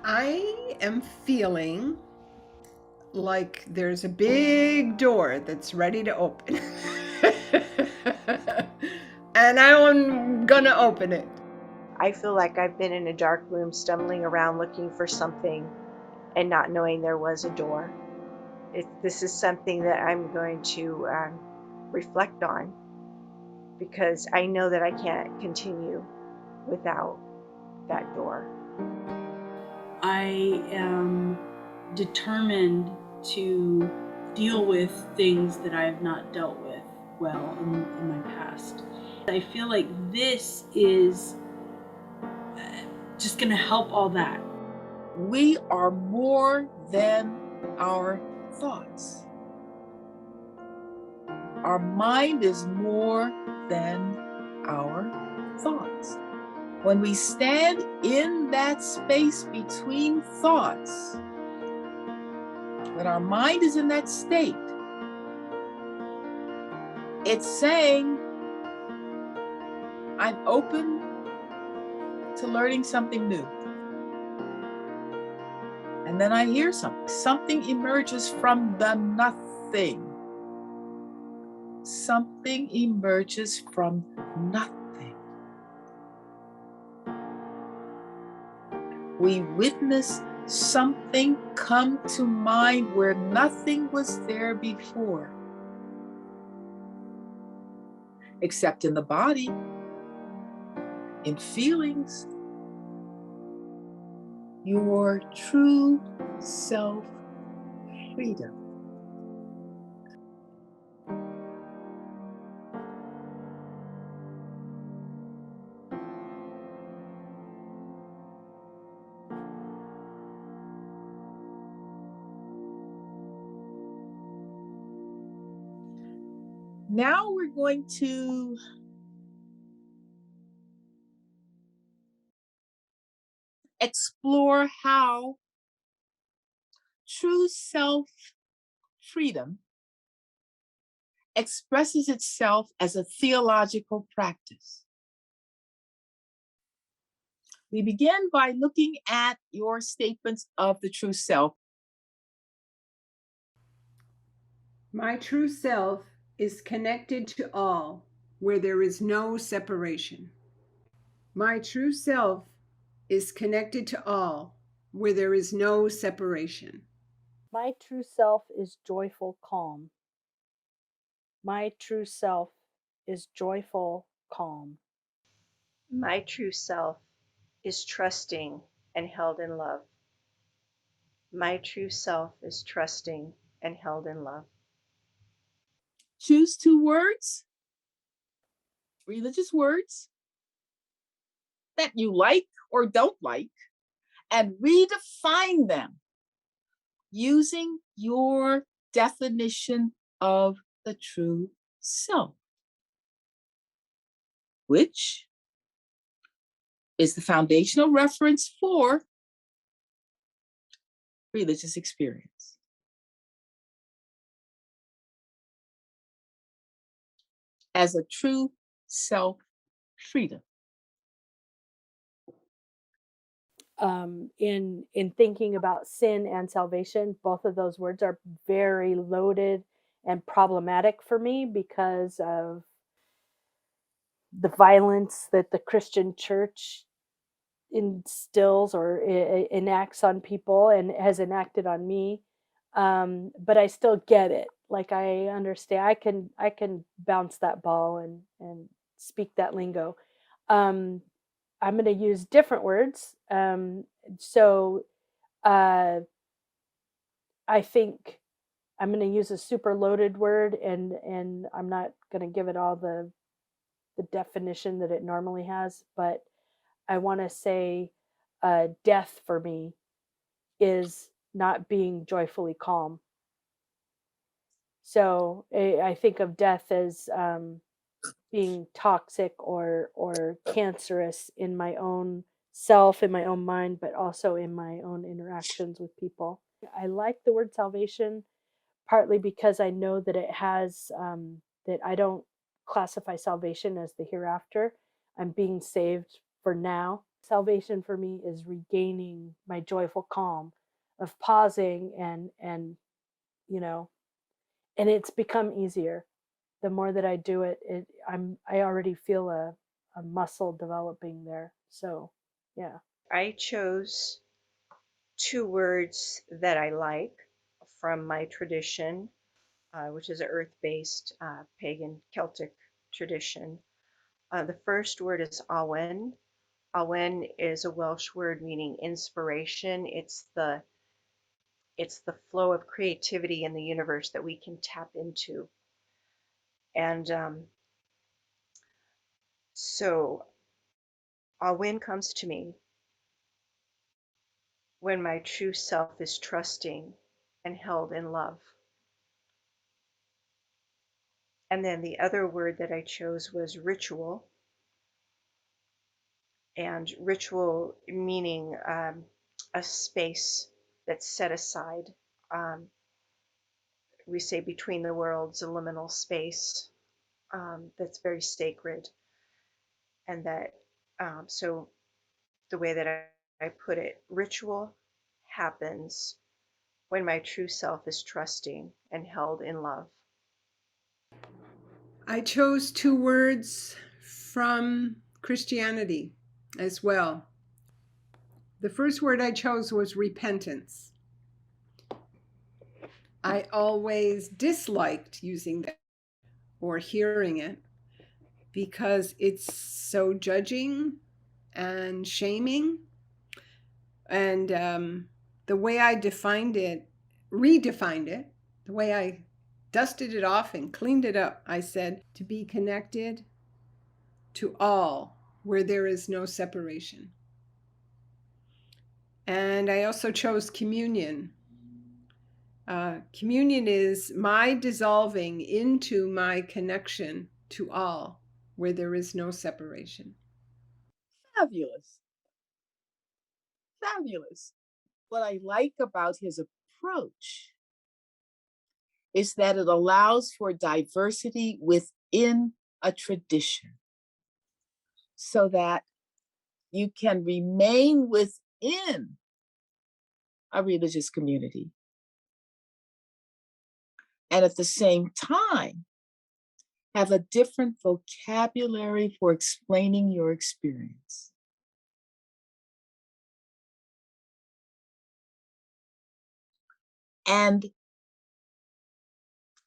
I am feeling like there's a big door that's ready to open. And I'm gonna open it. I feel like I've been in a dark room stumbling around looking for something and not knowing there was a door. This is something that I'm going to reflect on because I know that I can't continue without that door. I am determined to deal with things that I have not dealt with well in my past. I feel like this is just going to help all that. We are more than our thoughts. Our mind is more than our thoughts. When we stand in that space between thoughts, when our mind is in that state, it's saying, I'm open to learning something new. And then I hear something. Something emerges from the nothing. Something emerges from nothing. We witness something come to mind where nothing was there before, except in the body, in feelings. Your true self freedom. Now we're going to explore how true self freedom expresses itself as a theological practice. We begin by looking at your statements of the true self. My true self is connected to all, where there is no separation. My true self is connected to all, where there is no separation. My true self is joyful calm. My true self is joyful calm. My true self is trusting and held in love. My true self is trusting and held in love. Choose 2 words, religious words that you like or don't like, and redefine them using your definition of the true self, which is the foundational reference for religious experience. As a true self freedom. In thinking about sin and salvation, both of those words are very loaded and problematic for me because of the violence that the Christian church instills or enacts on people and has enacted on me. But I still get it. Like I understand. I can bounce that ball and speak that lingo. Um, I'm going to use different words. So uh, I think I'm going to use a super loaded word, and I'm not going to give it all the definition that it normally has. But I want to say, death for me is not being joyfully calm. So I think of death as being toxic or cancerous in my own self, in my own mind, but also in my own interactions with people. I like the word salvation partly because I know that it has that I don't classify salvation as the hereafter. I'm being saved for now. Salvation for me is regaining my joyful calm of pausing and you know, and it's become easier. The more that I do it, I already feel a muscle developing there. So, yeah. I chose two words that I like from my tradition, which is an earth based pagan Celtic tradition. The first word is Awen. Awen is a Welsh word meaning inspiration. It's the flow of creativity in the universe that we can tap into. And so Awen comes to me when my true self is trusting and held in love. And then the other word that I chose was ritual, and ritual meaning a space that's set aside. Um, we say between the worlds, a liminal space that's very sacred, and that so the way that I put it, ritual happens when my true self is trusting and held in love. I chose two words from Christianity as well. The first word I chose was repentance. I always disliked using that or hearing it because it's so judging and shaming. And the way I redefined it, the way I dusted it off and cleaned it up, I said to be connected to all where there is no separation. And I also chose communion. Communion is my dissolving into my connection to all where there is no separation. Fabulous. Fabulous. What I like about his approach is that it allows for diversity within a tradition so that you can remain within a religious community and at the same time have a different vocabulary for explaining your experience. And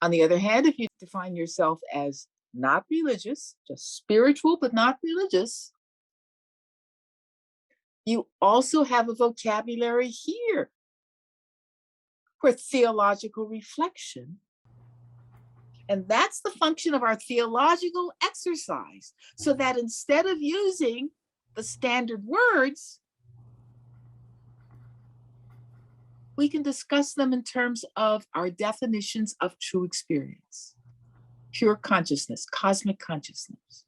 on the other hand, if you define yourself as not religious, just spiritual but not religious, you also have a vocabulary here for theological reflection. And that's the function of our theological exercise, so that instead of using the standard words, we can discuss them in terms of our definitions of true experience, pure consciousness, cosmic consciousness,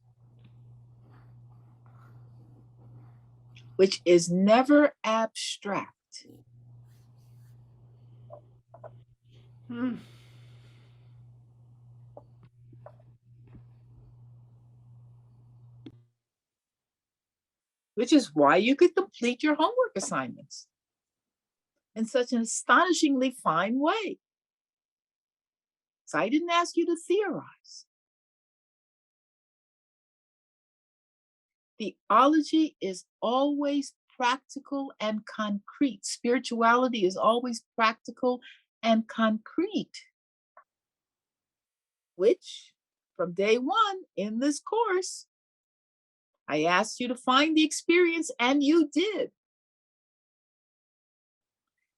which is never abstract. Hmm. Which is why you could complete your homework assignments in such an astonishingly fine way. So I didn't ask you to theorize. Theology is always practical and concrete. Spirituality is always practical and concrete, which from day one in this course, I asked you to find the experience and you did.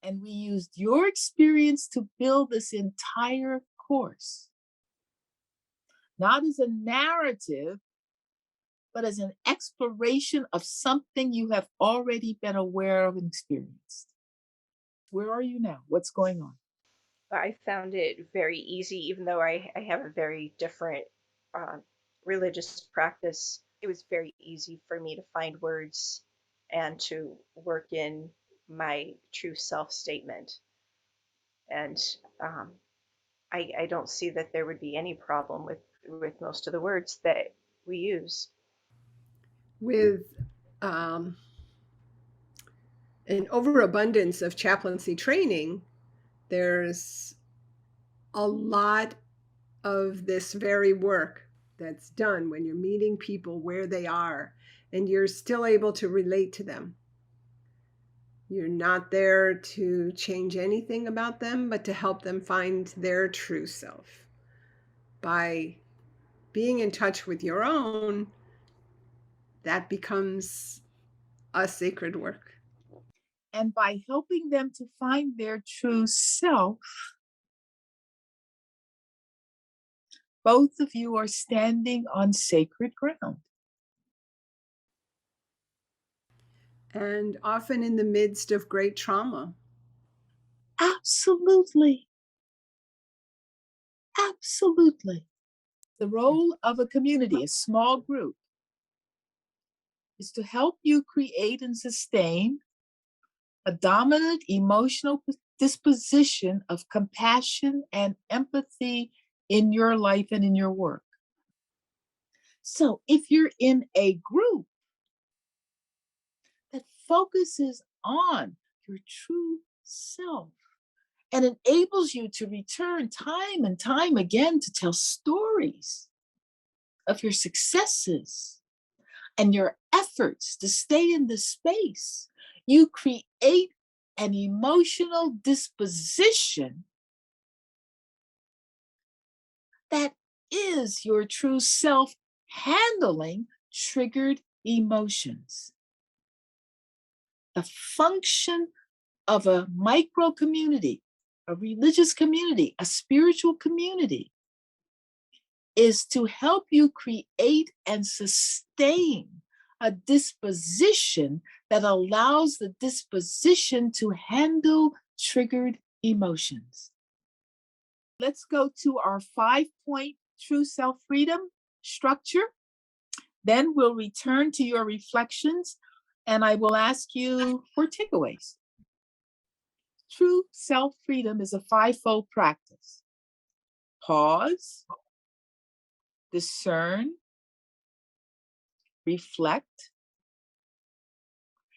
And we used your experience to build this entire course, not as a narrative, but as an exploration of something you have already been aware of and experienced. Where are you now? What's going on? I found it very easy, even though I have a very different uh, religious practice. It was very easy for me to find words and to work in my true self statement. And um, I don't see that there would be any problem with most of the words that we use. With um, an overabundance of chaplaincy training, there's a lot of this very work that's done when you're meeting people where they are and you're still able to relate to them. You're not there to change anything about them, but to help them find their true self. By being in touch with your own, that becomes a sacred work. And by helping them to find their true self, both of you are standing on sacred ground. And often in the midst of great trauma. Absolutely. Absolutely. The role of a community, a small group, is to help you create and sustain a dominant emotional disposition of compassion and empathy in your life and in your work. So if you're in a group that focuses on your true self and enables you to return time and time again to tell stories of your successes and your efforts to stay in the space, you create an emotional disposition that is your true self handling triggered emotions. The function of a micro community, a religious community, a spiritual community, is to help you create and sustain a disposition that allows the disposition to handle triggered emotions. Let's go to our 5-point true self freedom structure. Then we'll return to your reflections and I will ask you for takeaways. True self freedom is a 5-fold practice. Pause, discern, reflect.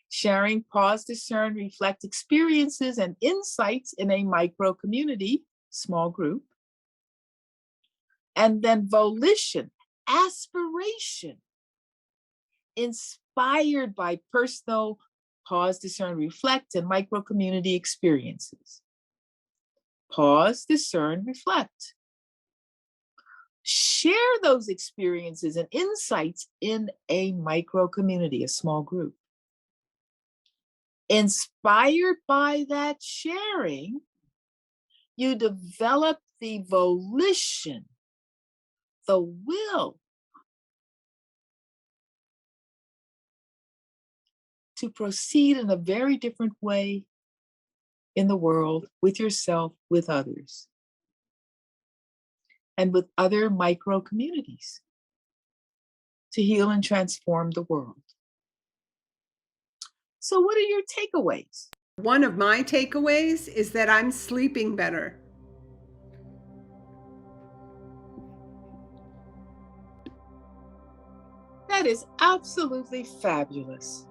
Sharing, pause, discern, reflect experiences and insights in a micro community, small group. And then volition, aspiration, inspired by personal pause, discern, reflect, and micro community experiences. Pause, discern, reflect. Share those experiences and insights in a micro community, a small group. Inspired by that sharing, you develop the volition, the will to proceed in a very different way in the world, with yourself, with others, and with other micro communities to heal and transform the world. So, what are your takeaways? One of my takeaways is that I'm sleeping better. That is absolutely fabulous.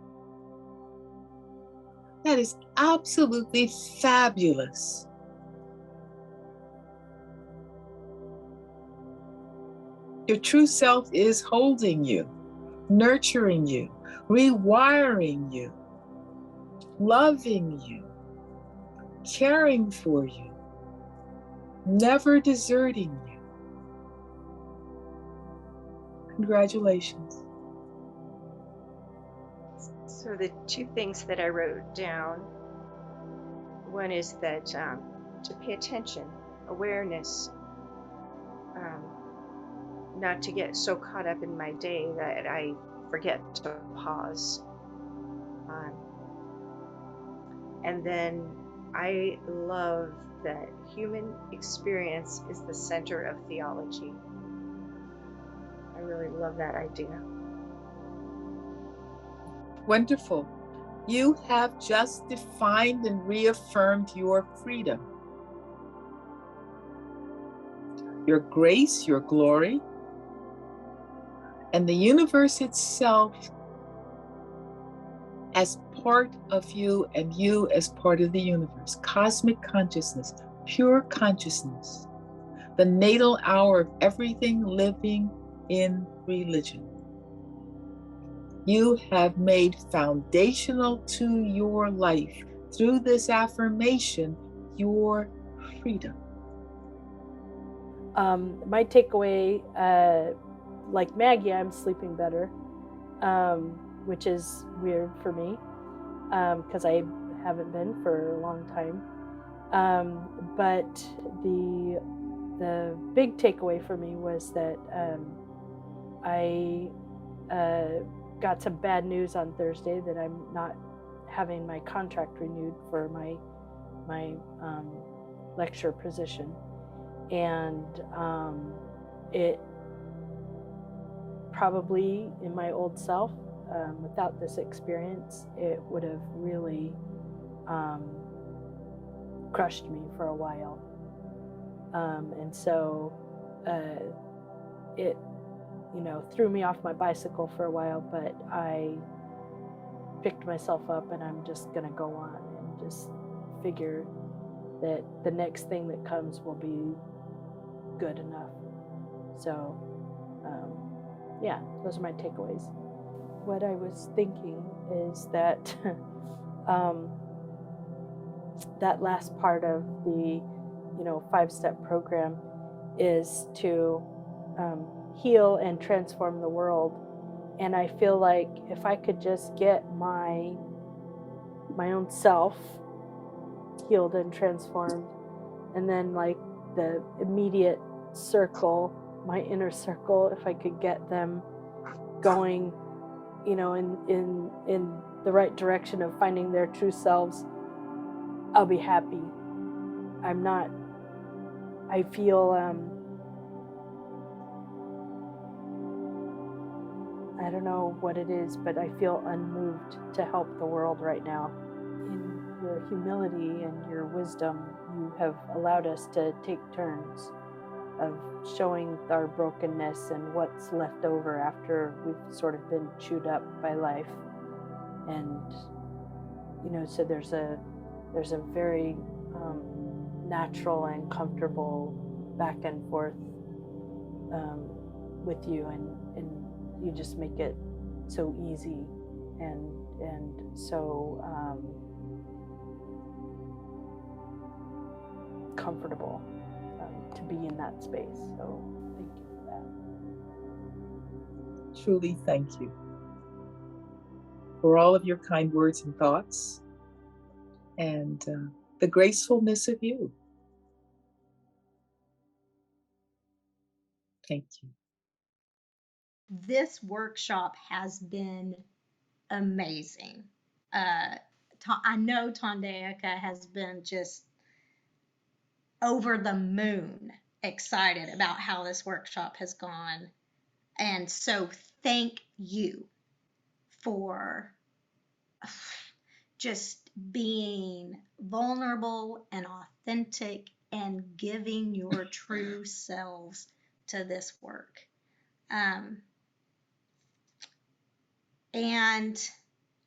That is absolutely fabulous. Your true self is holding you, nurturing you, rewiring you, loving you, caring for you, never deserting you. Congratulations. So the two things that I wrote down, one is that to pay attention, awareness, not to get so caught up in my day that I forget to pause. And then I love that human experience is the center of theology. I really love that idea. Wonderful. You have just defined and reaffirmed your freedom, your grace, your glory, and the universe itself as part of you and you as part of the universe. Cosmic consciousness, pure consciousness, the natal hour of everything living in religion. You have made foundational to your life through this affirmation your freedom. My takeaway, like Maggie, I'm sleeping better, which is weird for me because I haven't been for a long time. But the big takeaway for me was that I got some bad news on Thursday that I'm not having my contract renewed for my lecture position, and it probably in my old self, without this experience, it would have really crushed me for a while, and so it threw me off my bicycle for a while, but I picked myself up and I'm just gonna go on and just figure that the next thing that comes will be good enough. So yeah, those are my takeaways. What I was thinking is that that last part of the 5-step program is to heal and transform the world. And I feel like if I could just get my own self healed and transformed, and then like the immediate circle, my inner circle, if I could get them going, in the right direction of finding their true selves, I'll be happy. I feel I don't know what it is, but I feel unmoved to help the world right now. In your humility and your wisdom, you have allowed us to take turns of showing our brokenness and what's left over after we've sort of been chewed up by life. And so there's a very natural and comfortable back and forth with you, and you just make it so easy and so comfortable to be in that space. So thank you for that. Truly, thank you for all of your kind words and thoughts, and the gracefulness of you. Thank you. This workshop has been amazing. I know Tondeica has been just over the moon excited about how this workshop has gone. And so thank you for just being vulnerable and authentic and giving your true selves to this work. And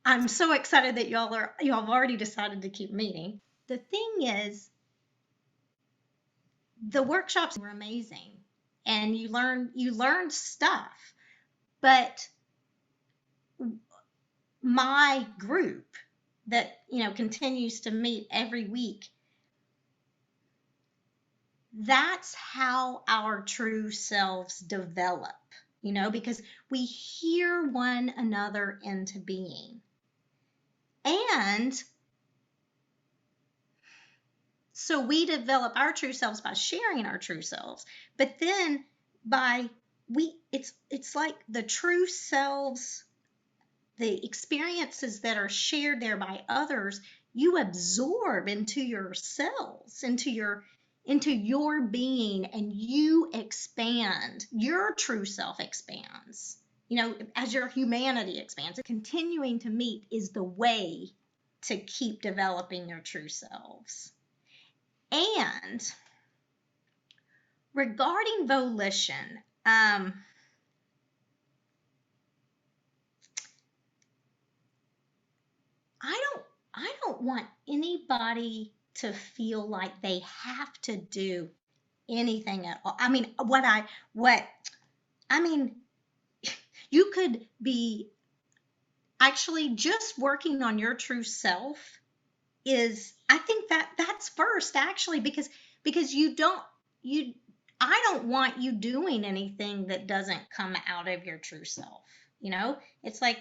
I'm so excited that y'all have already decided to keep meeting. The thing is, the workshops were amazing and you learn stuff, but my group that continues to meet every week, that's how our true selves develop, because we hear one another into being. And so we develop our true selves by sharing our true selves, but then it's like the true selves, the experiences that are shared there by others, you absorb into yourselves, into your being, and you expand. Your true self expands, as your humanity expands. Continuing to meet is the way to keep developing your true selves. And regarding volition, I don't want anybody to feel like they have to do anything at all. I mean, what I mean, you could be actually just working on your true self is, I think that that's first actually, because you I don't want you doing anything that doesn't come out of your true self. You know, it's like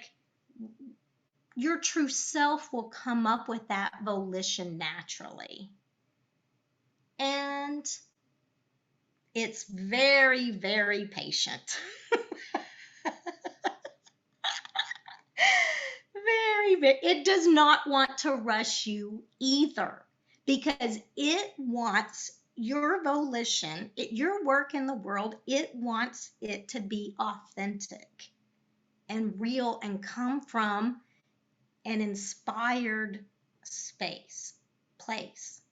your true self will come up with that volition naturally. And it's very, very patient. It does not want to rush you either, because it wants your volition, your work in the world, it wants it to be authentic and real and come from an inspired place.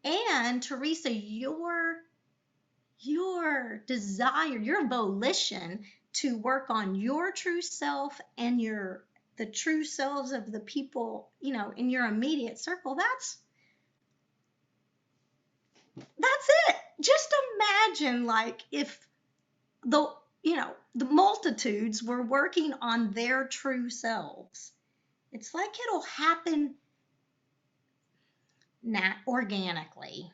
And Teresa, your desire, your volition to work on your true self and the true selves of the people, in your immediate circle, that's it. Just imagine, like, if the the multitudes were working on their true selves. It's like it'll happen organically.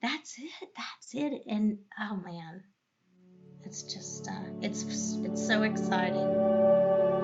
That's it. And oh man, it's just it's so exciting.